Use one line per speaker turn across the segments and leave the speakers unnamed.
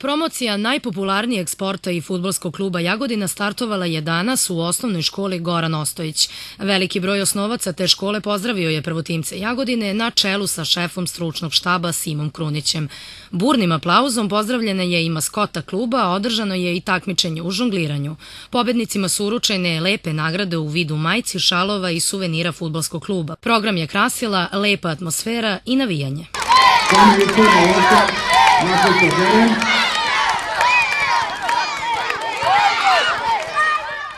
Promocija najpopularnijeg sporta i fudbalskog kluba Jagodina startovala je danas u osnovnoj školi Goran Ostojić. Veliki broj osnovaca te škole pozdravio je prvotimce Jagodine na čelu sa šefom stručnog štaba Simom Krunićem. Burnim aplauzom pozdravljena je i maskota kluba, a održano je i takmičenje u žongliranju. Pobednicima su uručene lepe nagrade u vidu majci, šalova i suvenira fudbalskog kluba. Program je krasila lepa atmosfera i navijanje.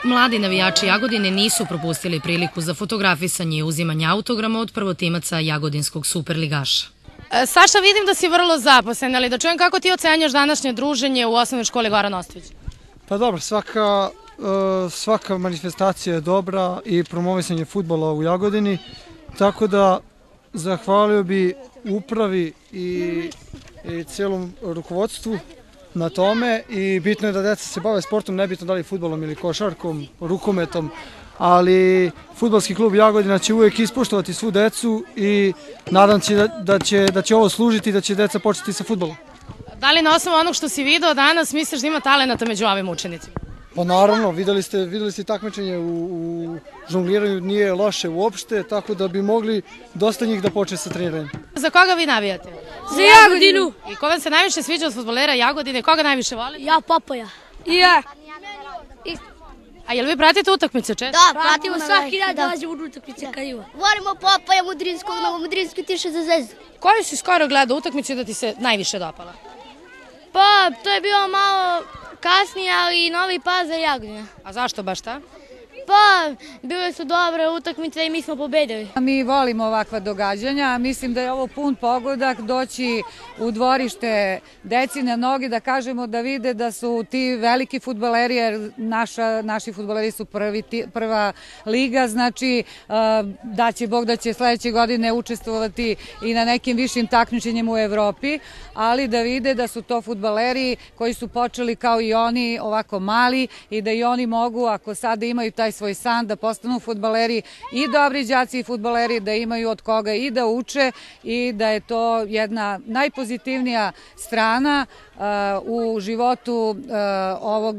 Mladi navijači Jagodine nisu propustili priliku za fotografisanje i uzimanje autograma od prvotimaca jagodinskog superligaša.
Saša, vidim da si vrlo zaposlen, ali da čujem kako ti ocenjaš današnje druženje u osnovnoj školi Goran Ostojić?
Pa dobro, svaka manifestacija je dobra i promovisanje fudbala u Jagodini, tako da zahvalio bi upravi i cijelom rukovodstvu na tome i bitno je da deca se bave sportom, nebitno da li fudbalom ili košarkom, rukometom, ali fudbalski klub Jagodina će uvijek ispoštovati svu decu i nadam se da će ovo služiti i da će deca početi sa fudbalom.
Da li na osnovu onog što si video danas misliš da ima talenata među ovim učenicima?
Pa naravno, videli ste takmičenje u žongliranju, nije loše uopšte, tako da bi mogli dosta njih da počne sa treniranjem.
Za koga vi navijate?
Za Jagodinu.
I ko vam se najviše sviđa od fudbalera Jagodine? Koga najviše voli?
Ja, Popoja. I ja.
A jel vi pratite utakmice često?
Da, pratimo svaki dan dolazimo u utakmice kad ima. Volimo Popoja, Mudrinskog, Novomudrinski tiše za Zvezdu.
Koju si skoro gledao utakmicu da ti se najviše dopala?
Pa, to je bilo malo kasnije, ali Novi Pazar i Jagodina.
A zašto baš ta?
Pa, bile su dobre utakmice i mi smo pobedili.
Mi volimo ovakva događanja, mislim da je ovo pun pogodak doći u dvorište deci na noge, da kažemo da vide da su ti veliki fudbaleri, jer naši fudbaleri su prva liga, znači da će Bog da će sledeće godine učestvovati i na nekim višim takmičenjima u Evropi, ali da vide da su to fudbaleri koji su počeli kao i oni ovako mali i da i oni mogu, ako sada imaju taj svoj san, da postanu fudbaleri i dobri đaci i fudbaleri, da imaju od koga i da uče i da je to jedna najpozitivnija strana u životu ovog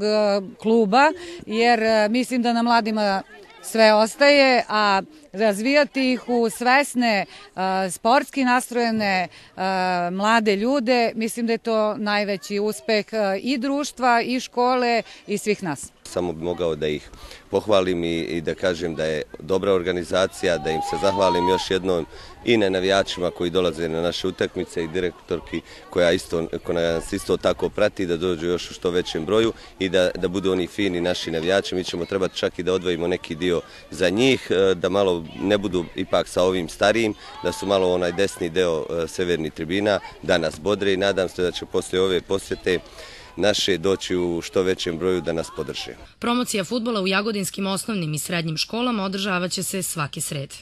kluba, jer mislim da na mladima sve ostaje, a razvijati ih u svesne, sportski nastrojene mlade ljude, mislim da je to najveći uspeh i društva, i škole, i svih nas.
Samo bi mogao da ih pohvalim i da kažem da je dobra organizacija, da im se zahvalim još jednom i na navijačima koji dolaze na naše utakmice i direktorki koja nas isto tako prati, da dođu još u što većem broju i da budu oni fini naši navijači. Mi ćemo trebati čak i da odvojimo neki dio za njih, da malo ne budu ipak sa ovim starijim, da su malo onaj desni deo severnih tribina, da nas bodre i nadam se da će poslije ove posjete naše doći u što većem broju da nas podrže.
Promocija fudbala u jagodinskim osnovnim i srednjim školama održavaće se svake srede.